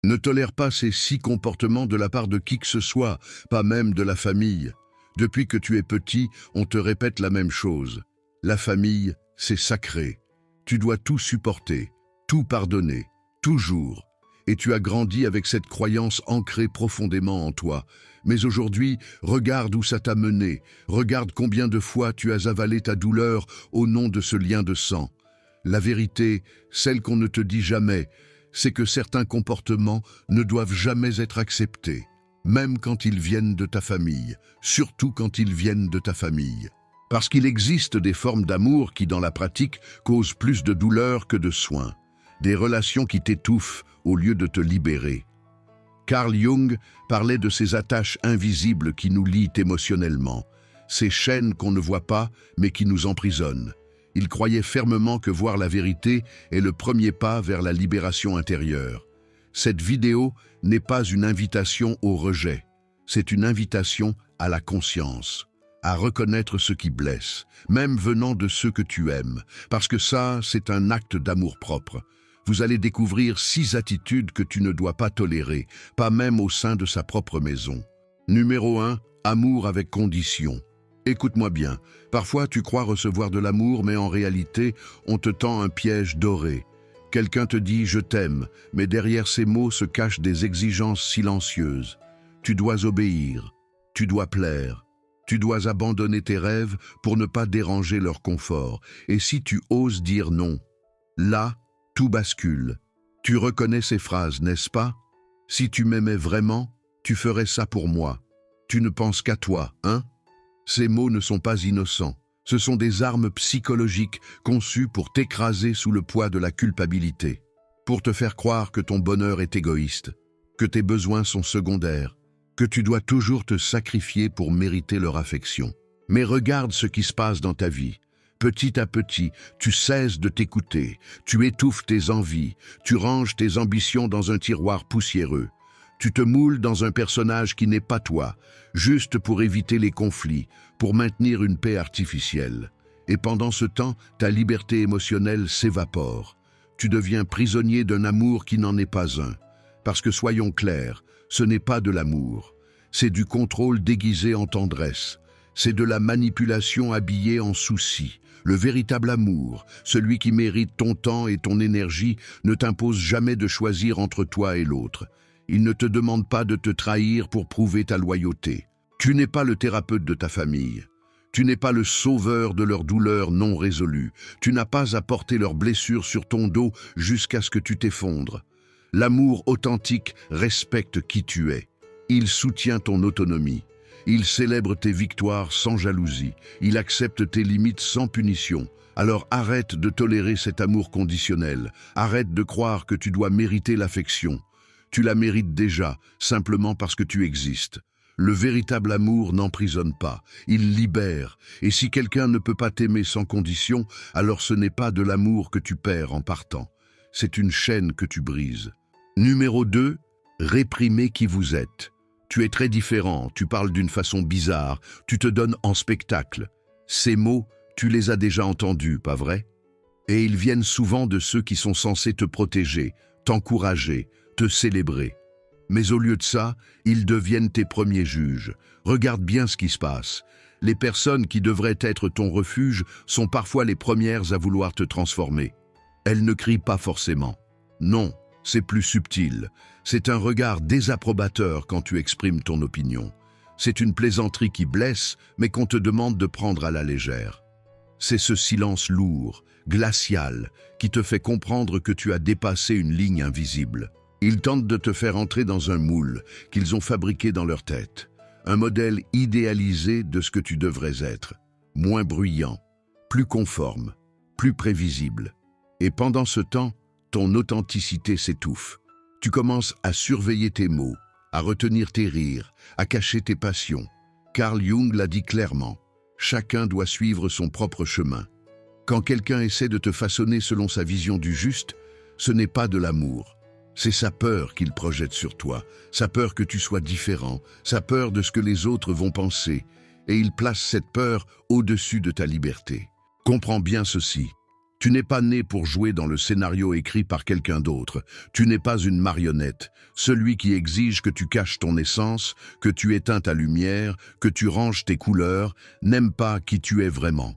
Ne tolère pas ces 6 comportements de la part de qui que ce soit, pas même de la famille. Depuis que tu es petit, on te répète la même chose. La famille, c'est sacré. Tu dois tout supporter, tout pardonner, toujours. Et tu as grandi avec cette croyance ancrée profondément en toi. Mais aujourd'hui, regarde où ça t'a mené. Regarde combien de fois tu as avalé ta douleur au nom de ce lien de sang. La vérité, celle qu'on ne te dit jamais, c'est que certains comportements ne doivent jamais être acceptés, même quand ils viennent de ta famille, surtout quand ils viennent de ta famille. Parce qu'il existe des formes d'amour qui, dans la pratique, causent plus de douleur que de soins. Des relations qui t'étouffent au lieu de te libérer. Carl Jung parlait de ces attaches invisibles qui nous lient émotionnellement, ces chaînes qu'on ne voit pas mais qui nous emprisonnent. Il croyait fermement que voir la vérité est le premier pas vers la libération intérieure. Cette vidéo n'est pas une invitation au rejet, c'est une invitation à la conscience, à reconnaître ce qui blesse, même venant de ceux que tu aimes, parce que ça, c'est un acte d'amour-propre. Vous allez découvrir 6 attitudes que tu ne dois pas tolérer, pas même au sein de sa propre maison. Numéro 1, amour avec condition. Écoute-moi bien, parfois tu crois recevoir de l'amour, mais en réalité, on te tend un piège doré. Quelqu'un te dit « je t'aime », mais derrière ces mots se cachent des exigences silencieuses. Tu dois obéir, tu dois plaire, tu dois abandonner tes rêves pour ne pas déranger leur confort. Et si tu oses dire non, là, tout bascule. Tu reconnais ces phrases, n'est-ce pas? Si tu m'aimais vraiment, tu ferais ça pour moi. Tu ne penses qu'à toi, hein? Ces mots ne sont pas innocents. Ce sont des armes psychologiques conçues pour t'écraser sous le poids de la culpabilité, pour te faire croire que ton bonheur est égoïste, que tes besoins sont secondaires, que tu dois toujours te sacrifier pour mériter leur affection. Mais regarde ce qui se passe dans ta vie. Petit à petit, tu cesses de t'écouter, tu étouffes tes envies, tu ranges tes ambitions dans un tiroir poussiéreux. Tu te moules dans un personnage qui n'est pas toi, juste pour éviter les conflits, pour maintenir une paix artificielle. Et pendant ce temps, ta liberté émotionnelle s'évapore. Tu deviens prisonnier d'un amour qui n'en est pas un. Parce que soyons clairs, ce n'est pas de l'amour. C'est du contrôle déguisé en tendresse. C'est de la manipulation habillée en souci. Le véritable amour, celui qui mérite ton temps et ton énergie, ne t'impose jamais de choisir entre toi et l'autre. Il ne te demande pas de te trahir pour prouver ta loyauté. Tu n'es pas le thérapeute de ta famille. Tu n'es pas le sauveur de leurs douleurs non résolues. Tu n'as pas à porter leurs blessures sur ton dos jusqu'à ce que tu t'effondres. L'amour authentique respecte qui tu es. Il soutient ton autonomie. Il célèbre tes victoires sans jalousie. Il accepte tes limites sans punition. Alors arrête de tolérer cet amour conditionnel. Arrête de croire que tu dois mériter l'affection. Tu la mérites déjà, simplement parce que tu existes. Le véritable amour n'emprisonne pas, il libère. Et si quelqu'un ne peut pas t'aimer sans condition, alors ce n'est pas de l'amour que tu perds en partant. C'est une chaîne que tu brises. Numéro 2, réprimez qui vous êtes. Tu es très différent, tu parles d'une façon bizarre, tu te donnes en spectacle. Ces mots, tu les as déjà entendus, pas vrai? Et ils viennent souvent de ceux qui sont censés te protéger, t'encourager, te célébrer. Mais au lieu de ça, ils deviennent tes premiers juges. Regarde bien ce qui se passe. Les personnes qui devraient être ton refuge sont parfois les premières à vouloir te transformer. Elles ne crient pas forcément. Non, c'est plus subtil. C'est un regard désapprobateur quand tu exprimes ton opinion. C'est une plaisanterie qui blesse, mais qu'on te demande de prendre à la légère. C'est ce silence lourd, glacial, qui te fait comprendre que tu as dépassé une ligne invisible. Ils tentent de te faire entrer dans un moule qu'ils ont fabriqué dans leur tête. Un modèle idéalisé de ce que tu devrais être. Moins bruyant, plus conforme, plus prévisible. Et pendant ce temps, ton authenticité s'étouffe. Tu commences à surveiller tes mots, à retenir tes rires, à cacher tes passions. Carl Jung l'a dit clairement. Chacun doit suivre son propre chemin. Quand quelqu'un essaie de te façonner selon sa vision du juste, ce n'est pas de l'amour. C'est sa peur qu'il projette sur toi, sa peur que tu sois différent, sa peur de ce que les autres vont penser, et il place cette peur au-dessus de ta liberté. Comprends bien ceci. Tu n'es pas né pour jouer dans le scénario écrit par quelqu'un d'autre. Tu n'es pas une marionnette, celui qui exige que tu caches ton essence, que tu éteins ta lumière, que tu ranges tes couleurs, n'aime pas qui tu es vraiment.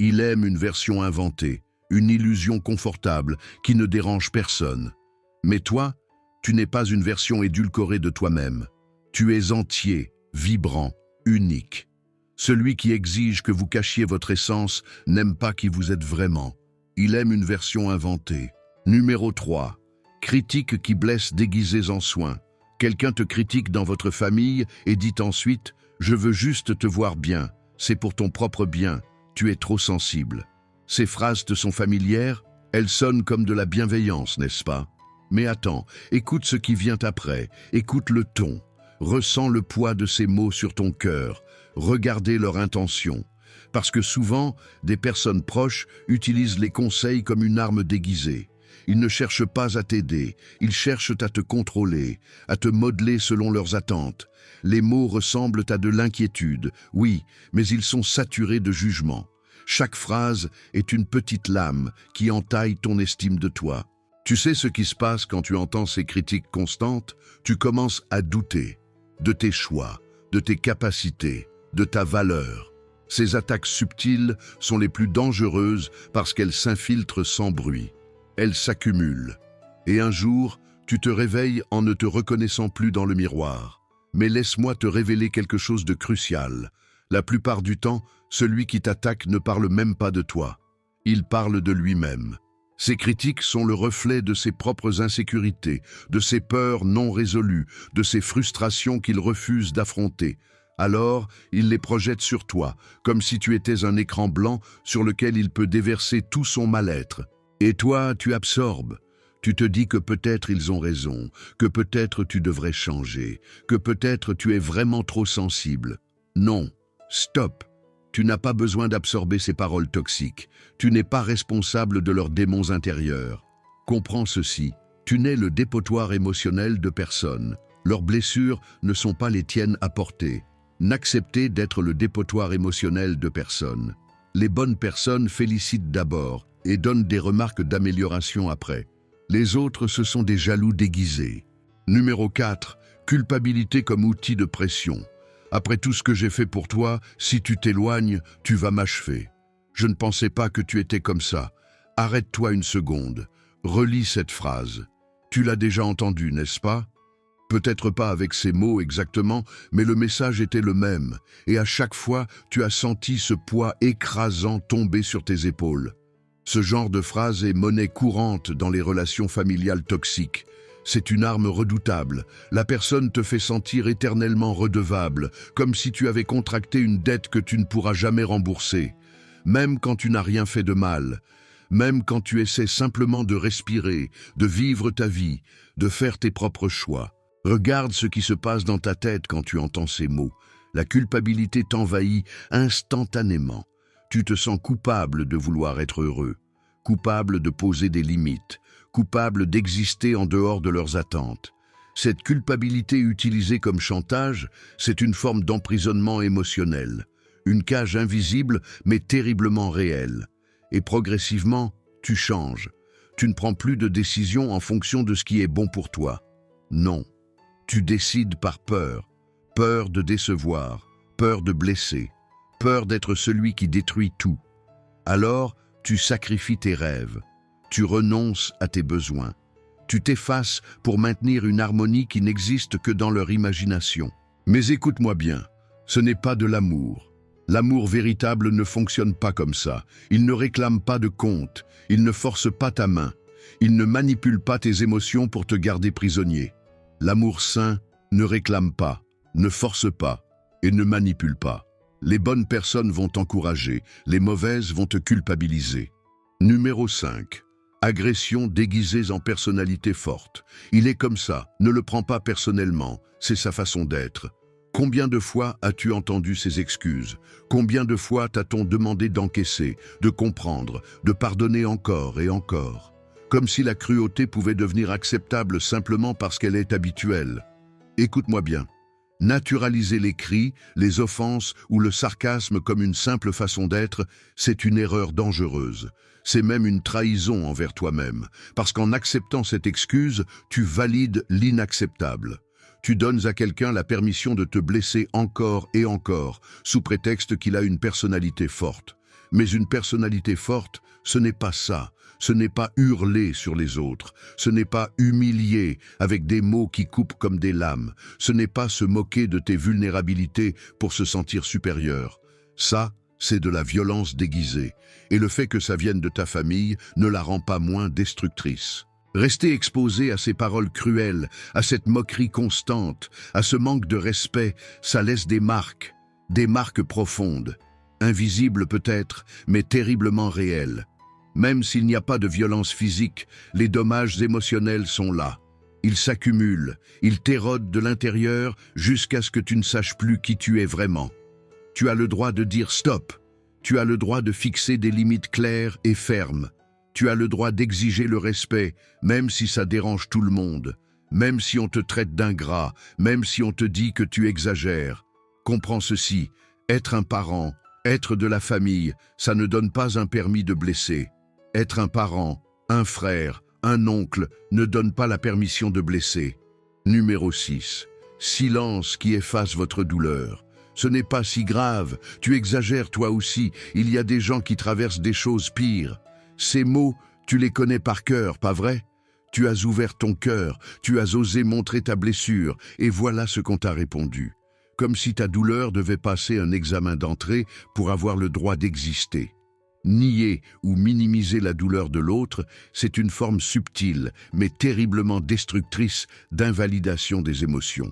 Il aime une version inventée, une illusion confortable qui ne dérange personne. Mais toi, tu n'es pas une version édulcorée de toi-même. Tu es entier, vibrant, unique. Celui qui exige que vous cachiez votre essence n'aime pas qui vous êtes vraiment. Il aime une version inventée. Numéro 3. Critique qui blesse déguisés en soins. Quelqu'un te critique dans votre famille et dit ensuite « Je veux juste te voir bien, c'est pour ton propre bien, tu es trop sensible ». Ces phrases te sont familières, elles sonnent comme de la bienveillance, n'est-ce pas? Mais attends, écoute ce qui vient après, écoute le ton, ressens le poids de ces mots sur ton cœur, regardez leur intention. Parce que souvent, des personnes proches utilisent les conseils comme une arme déguisée. Ils ne cherchent pas à t'aider, ils cherchent à te contrôler, à te modeler selon leurs attentes. Les mots ressemblent à de l'inquiétude, oui, mais ils sont saturés de jugement. Chaque phrase est une petite lame qui entaille ton estime de toi. Tu sais ce qui se passe quand tu entends ces critiques constantes? Tu commences à douter de tes choix, de tes capacités, de ta valeur. Ces attaques subtiles sont les plus dangereuses parce qu'elles s'infiltrent sans bruit. Elles s'accumulent. Et un jour, tu te réveilles en ne te reconnaissant plus dans le miroir. Mais laisse-moi te révéler quelque chose de crucial. La plupart du temps, celui qui t'attaque ne parle même pas de toi. Il parle de lui-même. Ces critiques sont le reflet de ses propres insécurités, de ses peurs non résolues, de ses frustrations qu'il refuse d'affronter. Alors, il les projette sur toi, comme si tu étais un écran blanc sur lequel il peut déverser tout son mal-être. Et toi, tu absorbes. Tu te dis que peut-être ils ont raison, que peut-être tu devrais changer, que peut-être tu es vraiment trop sensible. Non, stop. Tu n'as pas besoin d'absorber ces paroles toxiques. Tu n'es pas responsable de leurs démons intérieurs. Comprends ceci, tu n'es le dépotoir émotionnel de personne. Leurs blessures ne sont pas les tiennes à porter. N'acceptez d'être le dépotoir émotionnel de personne. Les bonnes personnes félicitent d'abord et donnent des remarques d'amélioration après. Les autres, ce sont des jaloux déguisés. Numéro 4. Culpabilité comme outil de pression. Après tout ce que j'ai fait pour toi, si tu t'éloignes, tu vas m'achever. Je ne pensais pas que tu étais comme ça. Arrête-toi une seconde. Relis cette phrase. Tu l'as déjà entendue, n'est-ce pas? Peut-être pas avec ces mots exactement, mais le message était le même. Et à chaque fois, tu as senti ce poids écrasant tomber sur tes épaules. Ce genre de phrase est monnaie courante dans les relations familiales toxiques. C'est une arme redoutable. La personne te fait sentir éternellement redevable, comme si tu avais contracté une dette que tu ne pourras jamais rembourser. Même quand tu n'as rien fait de mal, même quand tu essaies simplement de respirer, de vivre ta vie, de faire tes propres choix. Regarde ce qui se passe dans ta tête quand tu entends ces mots. La culpabilité t'envahit instantanément. Tu te sens coupable de vouloir être heureux, coupable de poser des limites, coupable d'exister en dehors de leurs attentes. Cette culpabilité utilisée comme chantage, c'est une forme d'emprisonnement émotionnel, une cage invisible mais terriblement réelle. Et progressivement, tu changes. Tu ne prends plus de décisions en fonction de ce qui est bon pour toi. Non, tu décides par peur, peur de décevoir, peur de blesser, peur d'être celui qui détruit tout. Alors, tu sacrifies tes rêves. Tu renonces à tes besoins. Tu t'effaces pour maintenir une harmonie qui n'existe que dans leur imagination. Mais écoute-moi bien, ce n'est pas de l'amour. L'amour véritable ne fonctionne pas comme ça. Il ne réclame pas de compte. Il ne force pas ta main. Il ne manipule pas tes émotions pour te garder prisonnier. L'amour sain ne réclame pas, ne force pas et ne manipule pas. Les bonnes personnes vont t'encourager, les mauvaises vont te culpabiliser. Numéro 5. Agression déguisée en personnalité forte. Il est comme ça, ne le prends pas personnellement, c'est sa façon d'être. Combien de fois as-tu entendu ces excuses? Combien de fois t'a-t-on demandé d'encaisser, de comprendre, de pardonner encore et encore? Comme si la cruauté pouvait devenir acceptable simplement parce qu'elle est habituelle. Écoute-moi bien. Naturaliser les cris, les offenses ou le sarcasme comme une simple façon d'être, c'est une erreur dangereuse. C'est même une trahison envers toi-même, parce qu'en acceptant cette excuse, tu valides l'inacceptable. Tu donnes à quelqu'un la permission de te blesser encore et encore, sous prétexte qu'il a une personnalité forte. Mais une personnalité forte, ce n'est pas ça. Ce n'est pas hurler sur les autres. Ce n'est pas humilier avec des mots qui coupent comme des lames. Ce n'est pas se moquer de tes vulnérabilités pour se sentir supérieur. Ça, c'est de la violence déguisée. Et le fait que ça vienne de ta famille ne la rend pas moins destructrice. Rester exposé à ces paroles cruelles, à cette moquerie constante, à ce manque de respect, ça laisse des marques profondes. Invisibles peut-être, mais terriblement réelles. Même s'il n'y a pas de violence physique, les dommages émotionnels sont là. Ils s'accumulent, ils t'érodent de l'intérieur jusqu'à ce que tu ne saches plus qui tu es vraiment. Tu as le droit de dire stop. Tu as le droit de fixer des limites claires et fermes. Tu as le droit d'exiger le respect, même si ça dérange tout le monde. Même si on te traite d'ingrat, même si on te dit que tu exagères. Comprends ceci, être un parent, être de la famille, ça ne donne pas un permis de blesser. Être un parent, un frère, un oncle ne donne pas la permission de blesser. Numéro 6. Silence qui efface votre douleur. Ce n'est pas si grave, tu exagères toi aussi, il y a des gens qui traversent des choses pires. Ces mots, tu les connais par cœur, pas vrai? Tu as ouvert ton cœur, tu as osé montrer ta blessure, et voilà ce qu'on t'a répondu. Comme si ta douleur devait passer un examen d'entrée pour avoir le droit d'exister. Nier ou minimiser la douleur de l'autre, c'est une forme subtile, mais terriblement destructrice d'invalidation des émotions.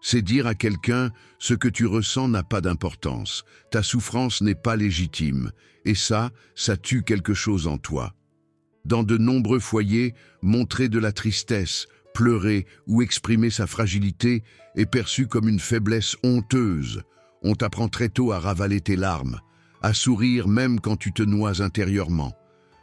C'est dire à quelqu'un « ce que tu ressens n'a pas d'importance, ta souffrance n'est pas légitime », et ça tue quelque chose en toi. Dans de nombreux foyers, montrer de la tristesse, pleurer ou exprimer sa fragilité est perçu comme une faiblesse honteuse. On t'apprend très tôt à ravaler tes larmes, à sourire même quand tu te noies intérieurement.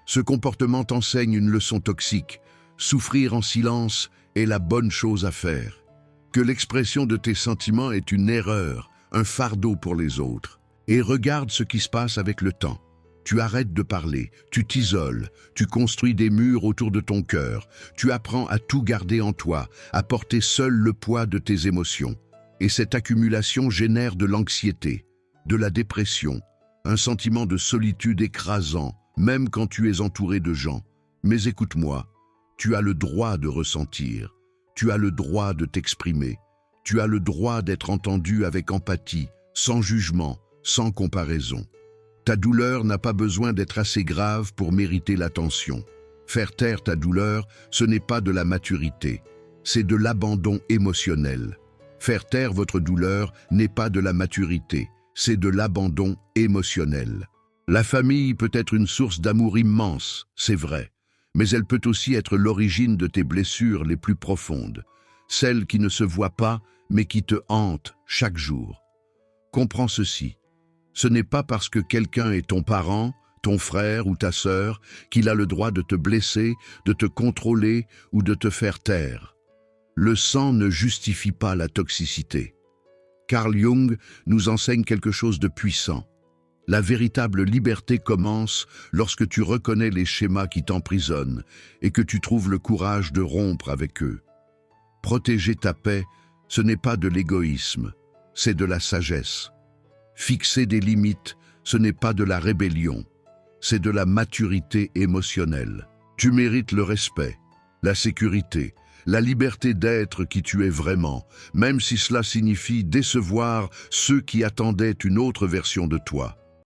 Ce comportement t'enseigne une leçon toxique. Souffrir en silence est la bonne chose à faire. Que l'expression de tes sentiments est une erreur, un fardeau pour les autres. Et regarde ce qui se passe avec le temps. Tu arrêtes de parler, tu t'isoles, tu construis des murs autour de ton cœur, tu apprends à tout garder en toi, à porter seul le poids de tes émotions. Et cette accumulation génère de l'anxiété, de la dépression, un sentiment de solitude écrasant, même quand tu es entouré de gens. Mais écoute-moi, tu as le droit de ressentir, tu as le droit de t'exprimer, tu as le droit d'être entendu avec empathie, sans jugement, sans comparaison. Ta douleur n'a pas besoin d'être assez grave pour mériter l'attention. Faire taire ta douleur, ce n'est pas de la maturité, c'est de l'abandon émotionnel. Faire taire votre douleur n'est pas de la maturité, c'est de l'abandon émotionnel. La famille peut être une source d'amour immense, c'est vrai, mais elle peut aussi être l'origine de tes blessures les plus profondes, celles qui ne se voient pas, mais qui te hantent chaque jour. Comprends ceci. Ce n'est pas parce que quelqu'un est ton parent, ton frère ou ta sœur qu'il a le droit de te blesser, de te contrôler ou de te faire taire. Le sang ne justifie pas la toxicité. Carl Jung nous enseigne quelque chose de puissant. La véritable liberté commence lorsque tu reconnais les schémas qui t'emprisonnent et que tu trouves le courage de rompre avec eux. Protéger ta paix, ce n'est pas de l'égoïsme, c'est de la sagesse. Fixer des limites, ce n'est pas de la rébellion, c'est de la maturité émotionnelle. Tu mérites le respect, la sécurité, la liberté d'être qui tu es vraiment, même si cela signifie décevoir ceux qui attendaient une autre version de toi.